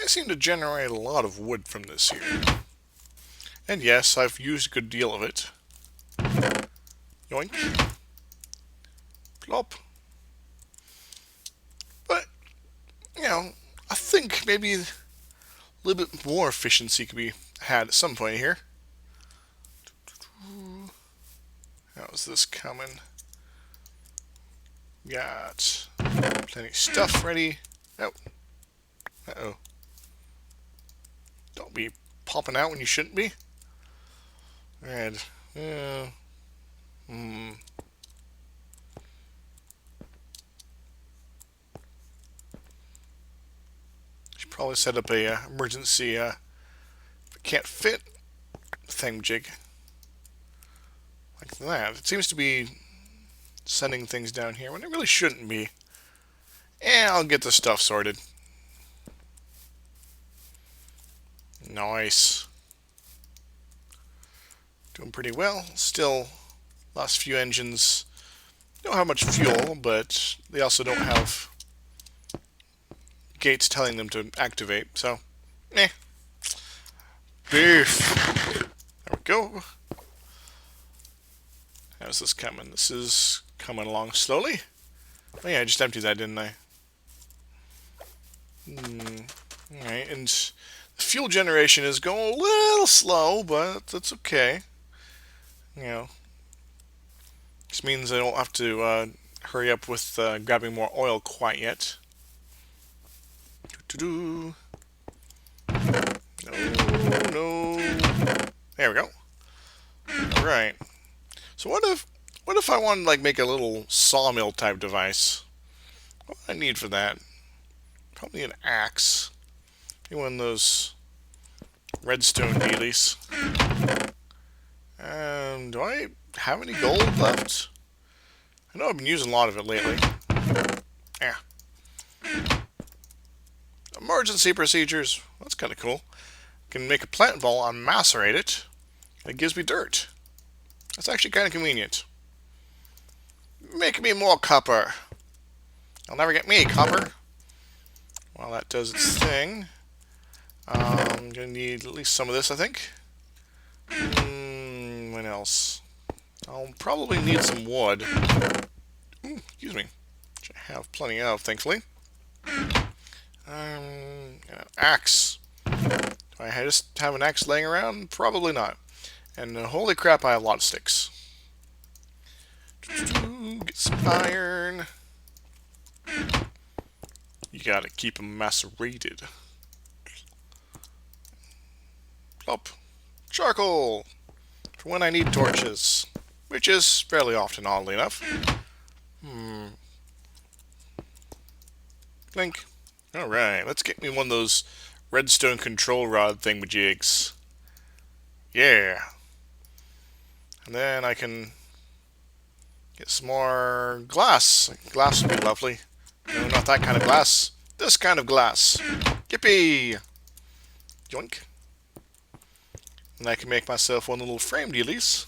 seem to generate a lot of wood from this here. And yes, I've used a good deal of it. Yoink. Plop. But, you know, I think maybe a little bit more efficiency could be had at some point here. How's this coming? Got plenty of stuff ready. Oh. Uh-oh. Don't be popping out when you shouldn't be. And, should probably set up a emergency, if it can't fit, thingamajig. Like that. It seems to be sending things down here when it really shouldn't be. And I'll get the stuff sorted. Nice. Doing pretty well. Still, last few engines don't have much fuel, but they also don't have gates telling them to activate, so, Beef. There we go. How's this coming? This is coming along slowly. Oh yeah, I just emptied that, didn't I? Alright, and the fuel generation is going a little slow, but that's okay. You know, this means I don't have to hurry up with grabbing more oil quite yet. No, no. There we go. Alright. So what if I want to like make a little sawmill type device? What do I need for that? Probably an axe. Maybe one of those redstone dealies. Do I have any gold left? I know I've been using a lot of it lately. Yeah. Emergency procedures. That's kind of cool. I can make a plant ball and macerate it. It gives me dirt. That's actually kind of convenient. Make me more copper. You'll never get me copper. While that does its thing, I'm going to need at least some of this, I think. What else? I'll probably need some wood. Ooh, excuse me. Which I have plenty of, thankfully. An axe. Do I just have an axe laying around? Probably not. And holy crap, I have a lot of sticks. Get some iron. You gotta keep them macerated. Plop. Charcoal! For when I need torches. Which is fairly often, oddly enough. Blink. Alright, let's get me one of those redstone control rod thingamajigs. Yeah. And then I can get some more glass. Glass would be lovely. No, not that kind of glass. This kind of glass. Yippee! Yoink. And I can make myself one little frame dealies.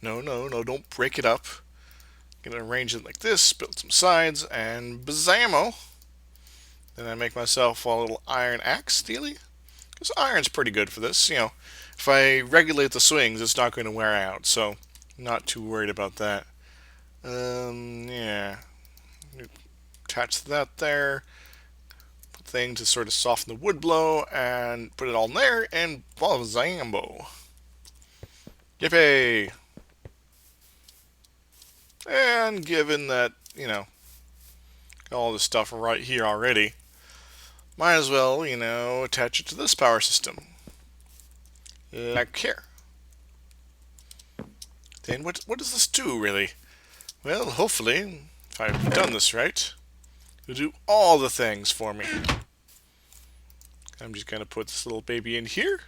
No, don't break it up. I'm gonna arrange it like this, build some sides, and bazammo. Then I make myself a little iron axe dealie. Because iron's pretty good for this, you know. If I regulate the swings, it's not going to wear out, so I'm not too worried about that. Yeah. Attach that there. Thing to sort of soften the wood blow, and put it all in there, and bazambo. Yippee! And given that, you know, got all this stuff right here already, might as well, you know, attach it to this power system. Like here. Then what does this do, really? Well, hopefully, if I've done this right, it'll do all the things for me. I'm just gonna put this little baby in here.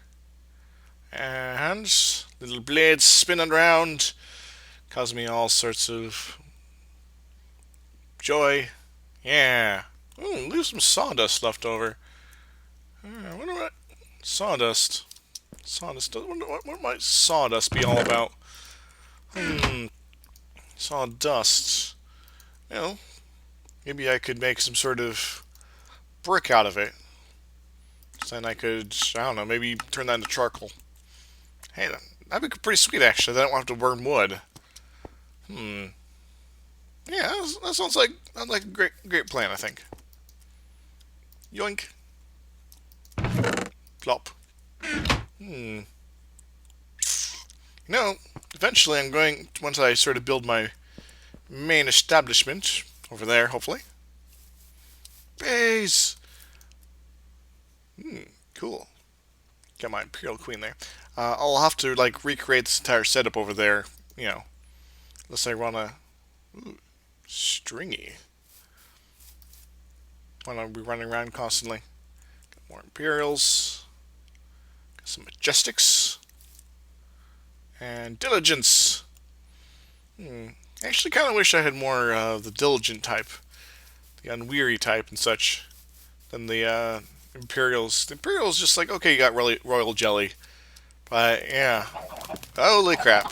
And little blades spinning around, cause me all sorts of joy. Yeah. Ooh, leave some sawdust left over. I wonder what sawdust. What might sawdust be all about? Sawdust. You know, maybe I could make some sort of brick out of it. So then I could, I don't know, maybe turn that into charcoal. Hey, that'd be pretty sweet, actually. Then I don't have to burn wood. Yeah, that sounds like a great plan, I think. Yoink. Plop. Eventually I'm going, once I sort of build my main establishment over there, hopefully. Base! Cool. Got my Imperial Queen there. I'll have to, like, recreate this entire setup over there, unless I run a... Ooh, stringy. Want to be running around constantly. Got more Imperials. Got some Majestics. And Diligence. I actually kind of wish I had more of the Diligent type. The Unweary type and such. Than the Imperials. The Imperials just like, okay, you got royal jelly. But, yeah. Holy crap.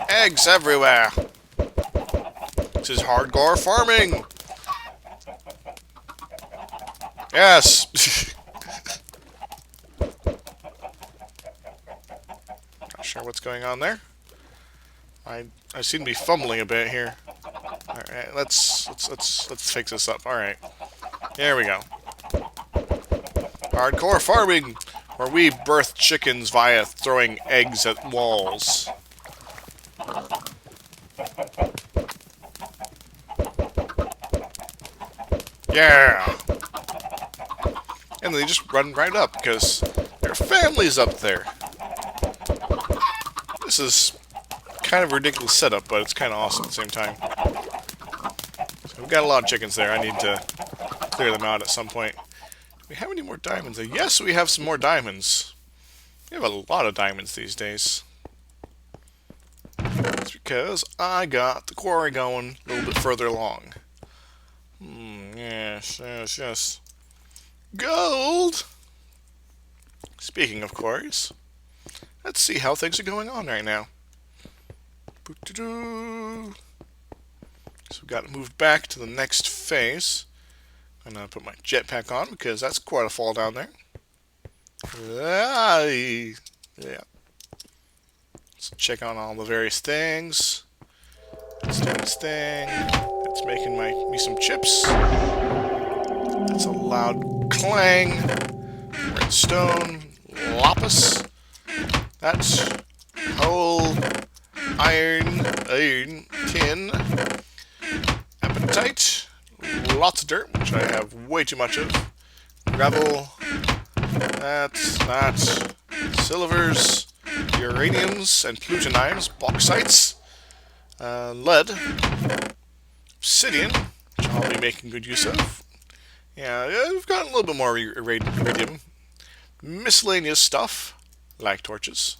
Eggs everywhere. This is hardcore farming. Yes. Not sure what's going on there. I seem to be fumbling a bit here. All right, let's fix this up. All right, there we go. Hardcore farming, where we birth chickens via throwing eggs at walls. Yeah. And they just run right up because their family's up there. This is kind of a ridiculous setup, but it's kind of awesome at the same time. So we've got a lot of chickens there. I need to clear them out at some point. Do we have any more diamonds there? Yes, we have some more diamonds. We have a lot of diamonds these days. It's because I got the quarry going a little bit further along. Yes. Gold! Speaking of quarries, let's see how things are going on right now. So we've got to move back to the next phase. I'm going to put my jetpack on because that's quite a fall down there. Yeah. Let's check on all the various things. Let's do this thing. It's making me some chips. That's a loud clang. Redstone. Lapis. That's coal. Iron. Tin. Apatite. Lots of dirt, which I have way too much of. Gravel. That's that. Silvers. Uraniums and plutoniums. Bauxites. Lead. Obsidian, which I'll be making good use of. Yeah, we've got a little bit more iridium. Miscellaneous stuff, like torches.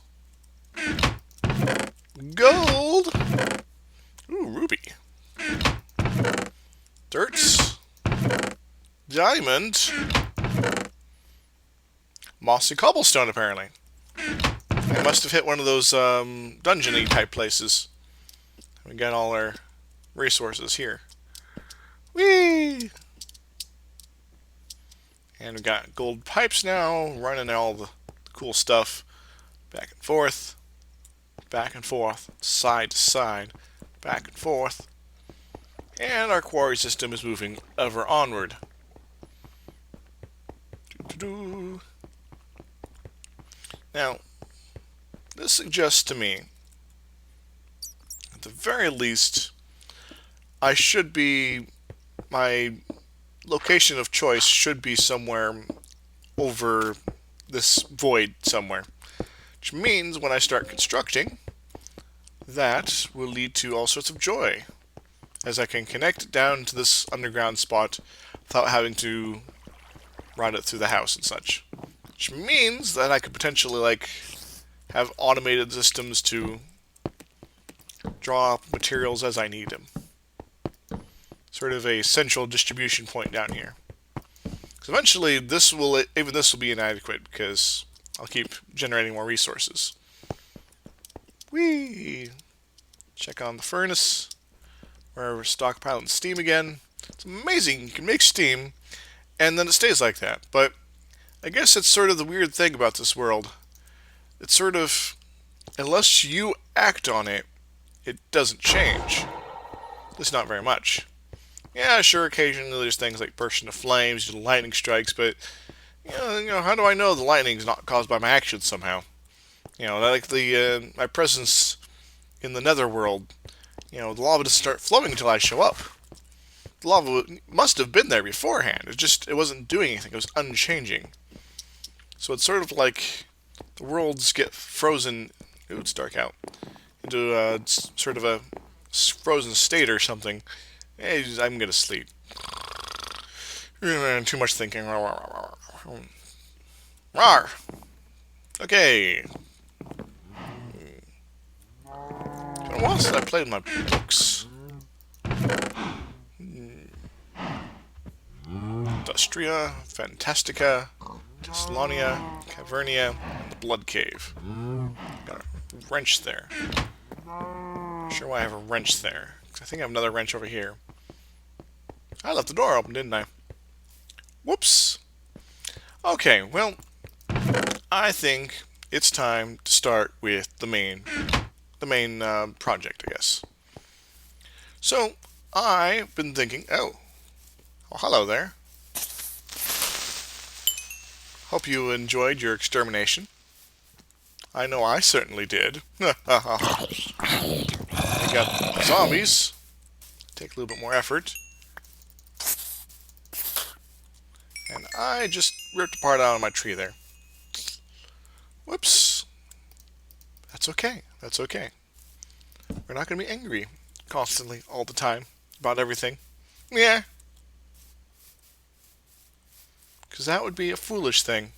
Gold! Ooh, ruby. Dirt. Diamond. Mossy cobblestone, apparently. I must have hit one of those dungeon-y type places. We got all our resources here. Whee! And we got gold pipes now, running all the cool stuff back and forth, side to side, back and forth. And our quarry system is moving ever onward. Now, this suggests to me, at the very least, my location of choice should be somewhere over this void somewhere. Which means when I start constructing, that will lead to all sorts of joy, as I can connect it down to this underground spot without having to run it through the house and such. Which means that I could potentially, have automated systems to draw up materials as I need them. Sort of a central distribution point down here. Because eventually, this will be inadequate because I'll keep generating more resources. Whee! Check on the furnace, where we're stockpiling steam again. It's amazing. You can make steam and then it stays like that. But I guess it's sort of the weird thing about this world. It's sort of, unless you act on it, it doesn't change. At least not very much. Yeah, sure, occasionally there's things like bursting of flames, lightning strikes, but how do I know the lightning's not caused by my actions somehow? Like the my presence in the netherworld. The lava doesn't start flowing until I show up. The lava must have been there beforehand. It wasn't doing anything. It was unchanging. So it's sort of like the worlds get frozen. Ooh, it's dark out. Into sort of a frozen state or something. Hey, I'm gonna sleep. Too much thinking. Rawr. Okay. It's been a while since I played my books. Industria, Fantastica, Thessalonia, Cavernia, and the Blood Cave. Got a wrench there. Not sure why I have a wrench there. Because I think I have another wrench over here. I left the door open, didn't I? Whoops. Okay, well, I think it's time to start with the main project, I guess. So, I've been thinking, oh, hello there. Hope you enjoyed your extermination. I know I certainly did. We got zombies. Take a little bit more effort. And I just ripped a part out of my tree there. Whoops. That's okay. That's okay. We're not going to be angry constantly, all the time, about everything. Yeah. Because that would be a foolish thing.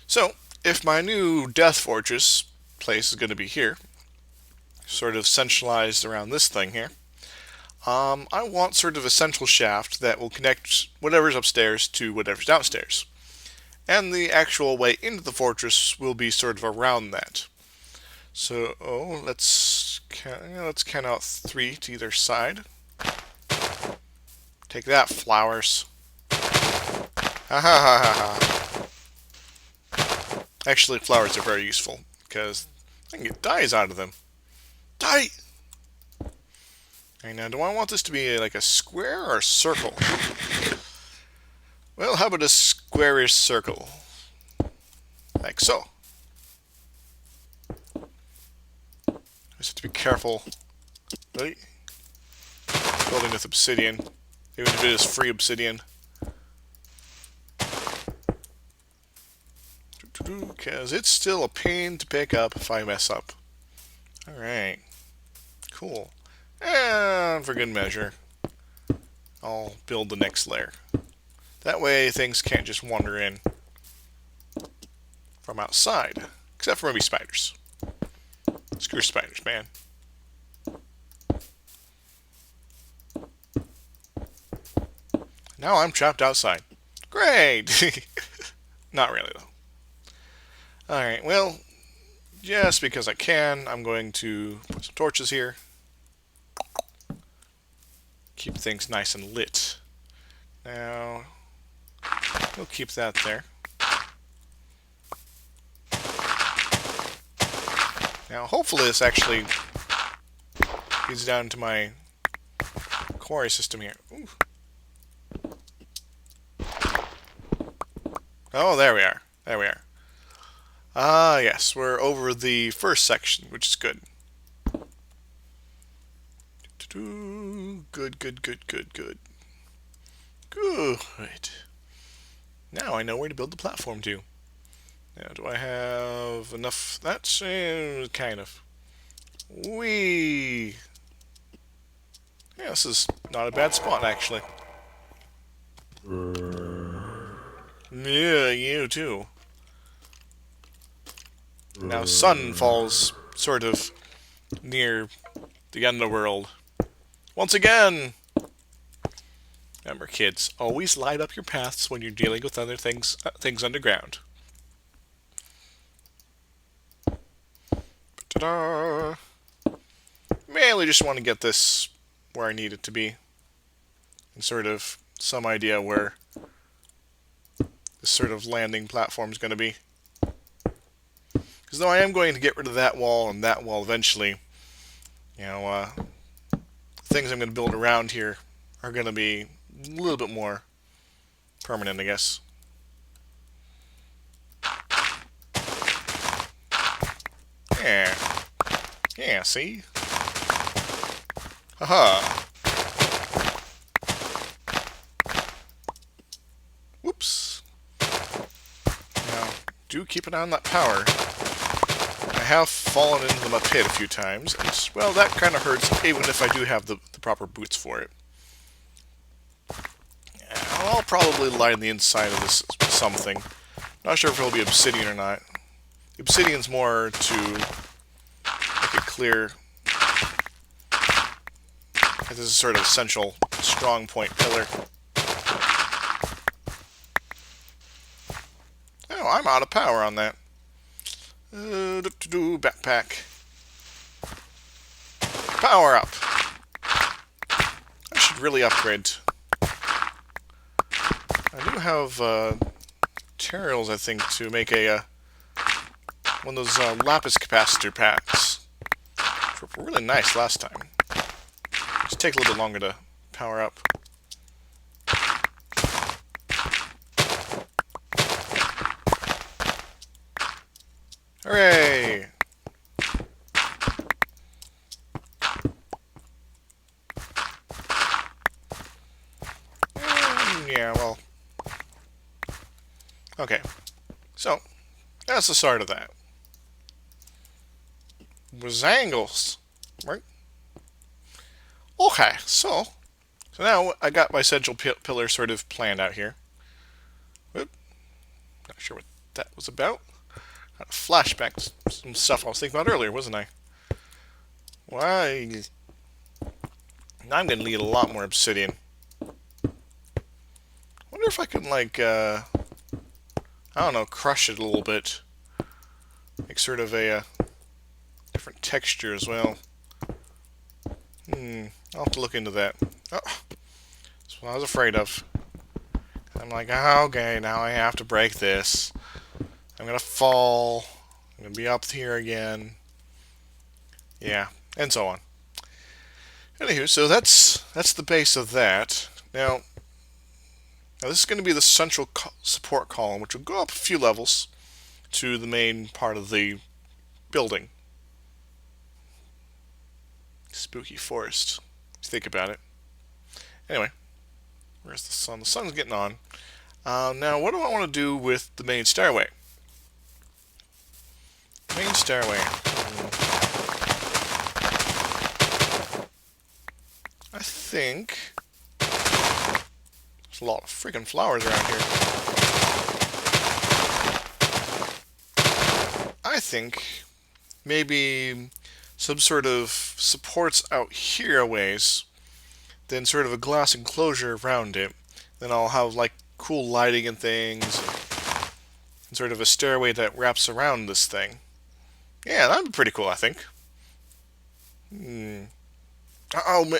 So, if my new Death Fortress place is going to be here, sort of centralized around this thing here, I want sort of a central shaft that will connect whatever's upstairs to whatever's downstairs. And the actual way into the fortress will be sort of around that. So, let's count out 3 to either side. Take that, flowers. Ha ha ha ha ha. Actually, flowers are very useful, because I can get dyes out of them. Dye! Now, do I want this to be like a square or a circle? Well, how about a squarish circle? Like so. I just have to be careful. Right? Building with obsidian. Even if it is free obsidian. Because it's still a pain to pick up if I mess up. Alright. Cool. And for good measure, I'll build the next layer. That way things can't just wander in from outside. Except for maybe spiders. Screw spiders, man. Now I'm trapped outside. Great! Not really, though. Alright, well, just because I can, I'm going to put some torches here. Keep things nice and lit. Now, we'll keep that there. Now, hopefully this actually leads down to my quarry system here. Ooh. Oh, there we are. There we are. Ah, yes, we're over the first section, which is good. Good, good, good, good, good. Good. Now I know where to build the platform to. Now, do I have enough? That's kind of. Whee! Yeah, this is not a bad spot, actually. Yeah, you too. Now, sun falls sort of near the underworld. Once again! Remember, kids, always light up your paths when you're dealing with other things underground. Ta-da! mainly just want to get this where I need it to be, and sort of some idea where this sort of landing platform is going to be. Because though I am going to get rid of that wall and that wall eventually, things I'm going to build around here are going to be a little bit more permanent, I guess. Yeah. Yeah, see? Haha. Whoops. Now, do keep an eye on that power. I have fallen into my pit a few times, and, well, that kind of hurts, even if I do have the proper boots for it. I'll probably line the inside of this with something. Not sure if it'll be obsidian or not. The obsidian's more to make it clear that this is sort of essential strong point pillar. Oh, I'm out of power on that. Backpack. Power up. I should really upgrade. I do have materials, I think, to make a one of those lapis capacitor packs. Which were really nice last time. Just take a little bit longer to power up. Hooray! Yeah, well. Okay. So, that's the start of that. Was angles, right? Okay, so now I got my central pillar sort of planned out here. Whoop. Not sure what that was about. Got a flashback to some stuff I was thinking about earlier, wasn't I? Why? Now I'm going to need a lot more obsidian. Wonder if I can, like, I don't know, crush it a little bit. Make sort of a different texture as well. I'll have to look into that. Oh, that's what I was afraid of. I'm like, oh, okay, now I have to break this. I'm gonna fall. I'm gonna be up here again. Yeah, and so on. Anywho, so that's the base of that. Now this is going to be the central support column, which will go up a few levels to the main part of the building. Spooky forest. Think about it. Anyway, where's the sun? The sun's getting on. Now, what do I want to do with the main stairway? Main stairway. I think there's a lot of freaking flowers around here. I think maybe some sort of supports out here a ways, then sort of a glass enclosure around it. Then I'll have like cool lighting and things, and sort of a stairway that wraps around this thing. Yeah, that'd be pretty cool, I think. Oh,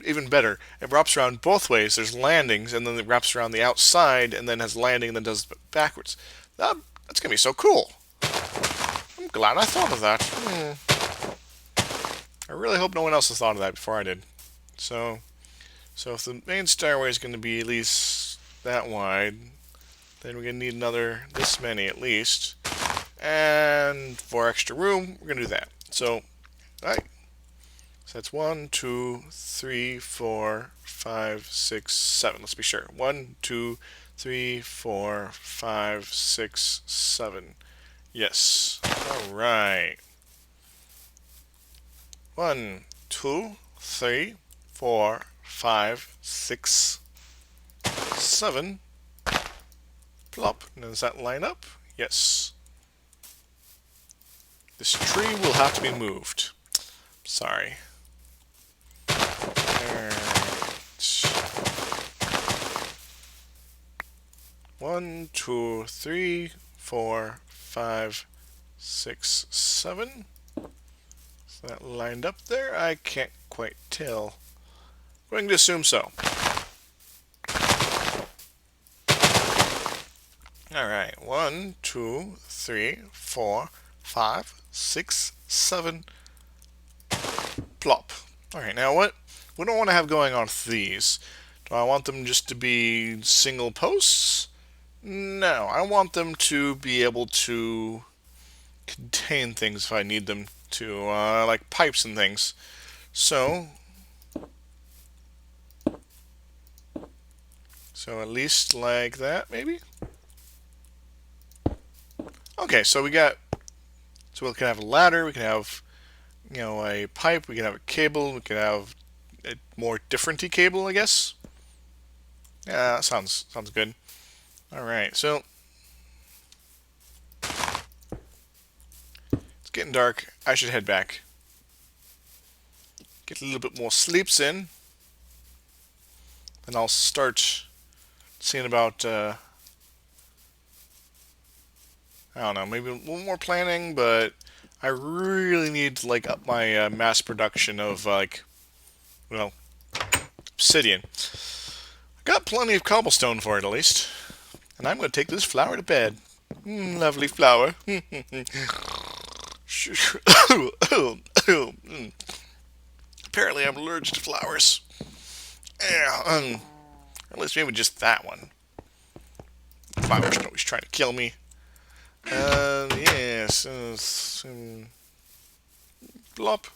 even better. It wraps around both ways. There's landings, and then it wraps around the outside, and then has landing, and then does it backwards. That's gonna be so cool. I'm glad I thought of that. I really hope no one else has thought of that before I did. So if the main stairway is going to be at least that wide, then we're going to need another this many at least. And for extra room, we're going to do that. So, alright. So that's 1, 2, 3, 4, 5, 6, 7. Let's be sure. 1, 2, 3, 4, 5, 6, 7. Yes. Alright. 1, 2, 3, 4, 5, 6, 7. Plop. Does that line up? Yes. This tree will have to be moved. Sorry. Right. 1, 2, 3, 4, 5, 6, 7. Is that lined up there? I can't quite tell. I'm going to assume so. Alright, 1, 2, 3, 4, 5, 6, 7. Plop. Alright, now what we don't want to have going on with these. Do I want them just to be single posts? No, I want them to be able to contain things if I need them to, like pipes and things. So at least like that, maybe? Okay, so we can have a ladder, we can have, a pipe, we can have a cable, we can have a more different-y cable, I guess. Yeah, that sounds good. Alright, so it's getting dark. I should head back. Get a little bit more sleeps in. Then I'll start seeing about, I don't know, maybe a little more planning, but I really need to, like, up my mass production of, like, well, obsidian. Got plenty of cobblestone for it, at least. And I'm going to take this flower to bed. Lovely flower. Apparently I'm allergic to flowers. Yeah, at least maybe just that one. Flowers are always trying to kill me. Yes. Blop.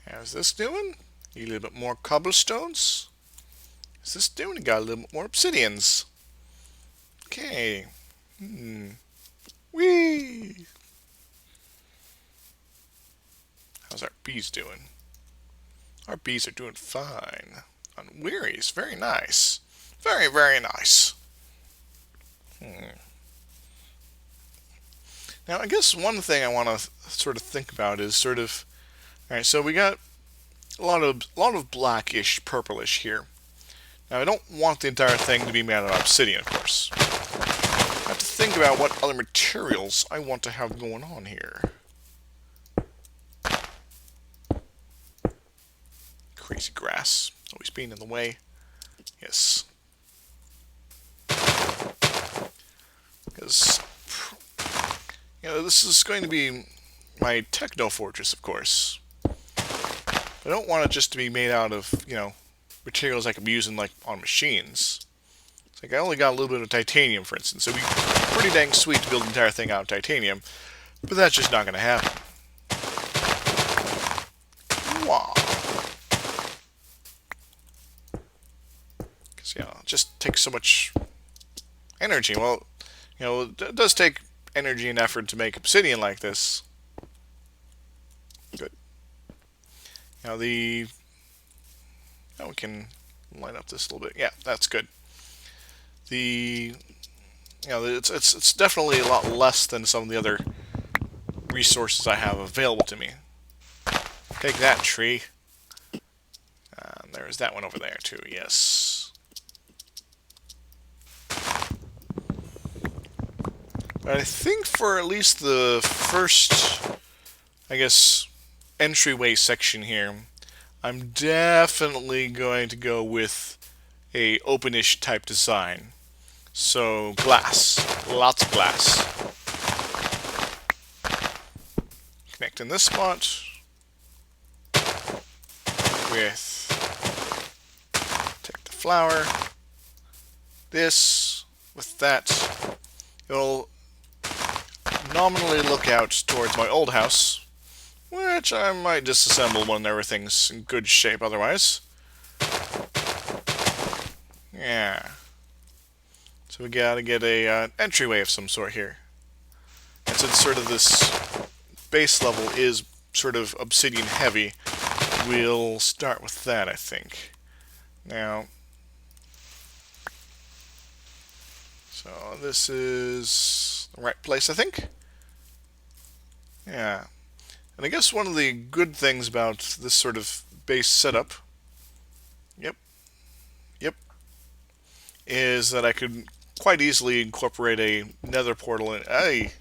How's this doing? Need a little bit more cobblestones. How's this doing? Got a little bit more obsidians. Okay. Whee! How's our bees doing? Our bees are doing fine. Unwearies, very nice. Very, very nice. Now, I guess one thing I want to sort of think about is sort of, all right. So we got a lot of blackish, purplish here. Now, I don't want the entire thing to be made out of obsidian, of course. I have to think about what other materials I want to have going on here. Crazy grass, always being in the way. Yes. Because, this is going to be my techno fortress, of course. I don't want it just to be made out of, materials I could be using, like, on machines. It's like I only got a little bit of titanium, for instance. It would be pretty dang sweet to build the entire thing out of titanium, but that's just not going to happen. Wow. Because, it just takes so much energy. Well, it does take energy and effort to make obsidian like this. Good. We can line up this a little bit. Yeah, that's good. It's definitely a lot less than some of the other resources I have available to me. Take that, tree. And there's that one over there too. Yes. But I think for at least the first, I guess, entryway section here, I'm definitely going to go with a openish type design. So glass, lots of glass. Connect in this spot with, take the flower, this, with that. It'll nominally look out towards my old house, which I might disassemble when everything's in good shape otherwise. Yeah. So we gotta get a entryway of some sort here. And since sort of this base level is sort of obsidian heavy, we'll start with that, I think. Now, so this is the right place, I think. Yeah. And I guess one of the good things about this sort of base setup, yep, is that I could quite easily incorporate a nether portal in. Hey,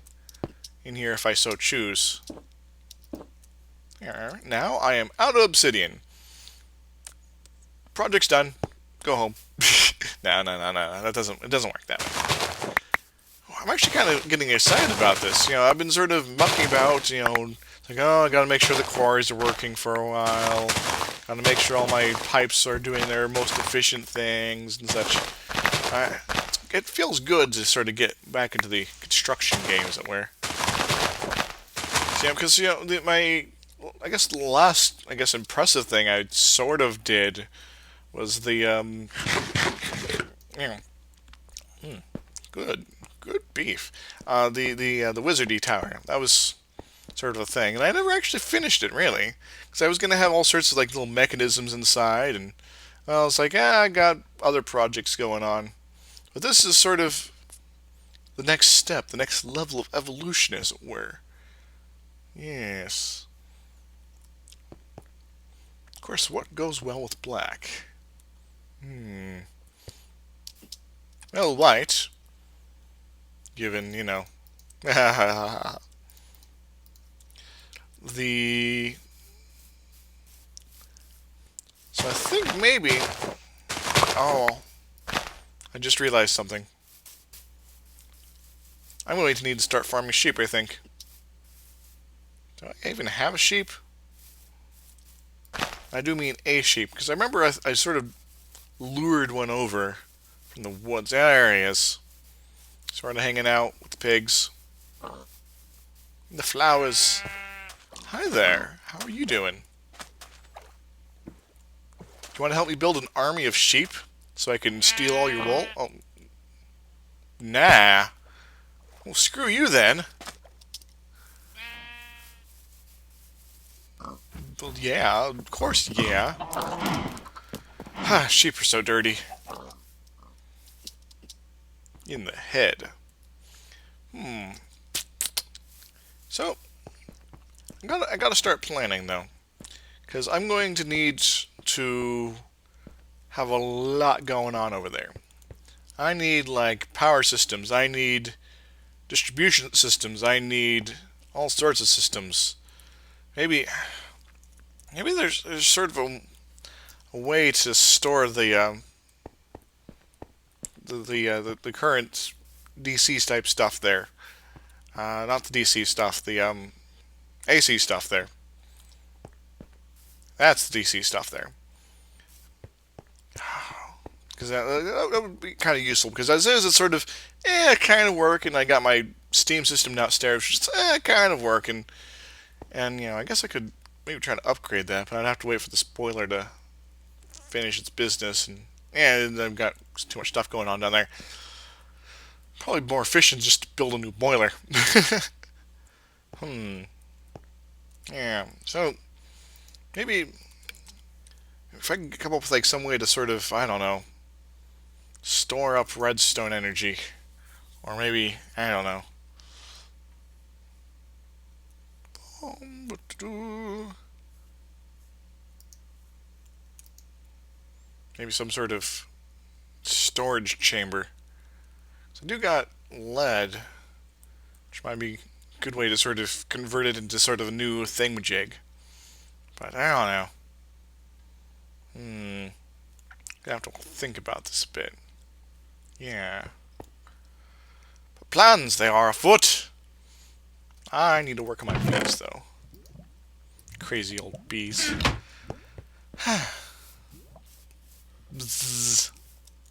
in here if I so choose. Now I am out of obsidian. Project's done. Go home. No. It doesn't work that way. I'm actually kind of getting excited about this. I've been sort of mucking about, like, oh, I gotta make sure the quarries are working for a while. Gotta make sure all my pipes are doing their most efficient things and such. It feels good to sort of get back into the construction game, as it were. Because, I guess the last, impressive thing I sort of did was the, good beef. The Wizardy Tower. That was sort of a thing, and I never actually finished it, really, because I was going to have all sorts of, like, little mechanisms inside, and I was like, I got other projects going on. But this is sort of the next step, the next level of evolution, as it were. Yes. Of course, what goes well with black? Well, white. Given, the... So I think maybe... Oh, I just realized something. I'm going to need to start farming sheep, I think. Do I even have a sheep? I do mean a sheep, because I remember I sort of lured one over from the woods. There he is. Sort of hanging out with the pigs. The flowers. Hi there. How are you doing? Do you want to help me build an army of sheep so I can steal all your wool? Oh. Nah. Well, screw you then. Well, yeah, of course, yeah. Sheep are so dirty. In the head. So, I gotta start planning, though. Because I'm going to need to have a lot going on over there. I need, like, power systems. I need distribution systems. I need all sorts of systems. Maybe there's sort of a way to store the current DC type stuff there. Not the DC stuff, the AC stuff there. That's the DC stuff there. Because that would be kind of useful. Because as is, it's sort of, kind of working. I got my Steam system downstairs, which is, kind of working. And, I guess I could maybe try to upgrade that, but I'd have to wait for the spoiler to finish its business. And I've got too much stuff going on down there. Probably more efficient just to build a new boiler. Yeah, so maybe if I can come up with like some way to sort of, I don't know, store up redstone energy. Or maybe, I don't know. Maybe some sort of storage chamber. So I do got lead, which might be a good way to sort of convert it into sort of a new thingamajig. But I don't know. I have to think about this a bit. Yeah. But plans, they are afoot. I need to work on my bees, though. Crazy old bees. Bzzz.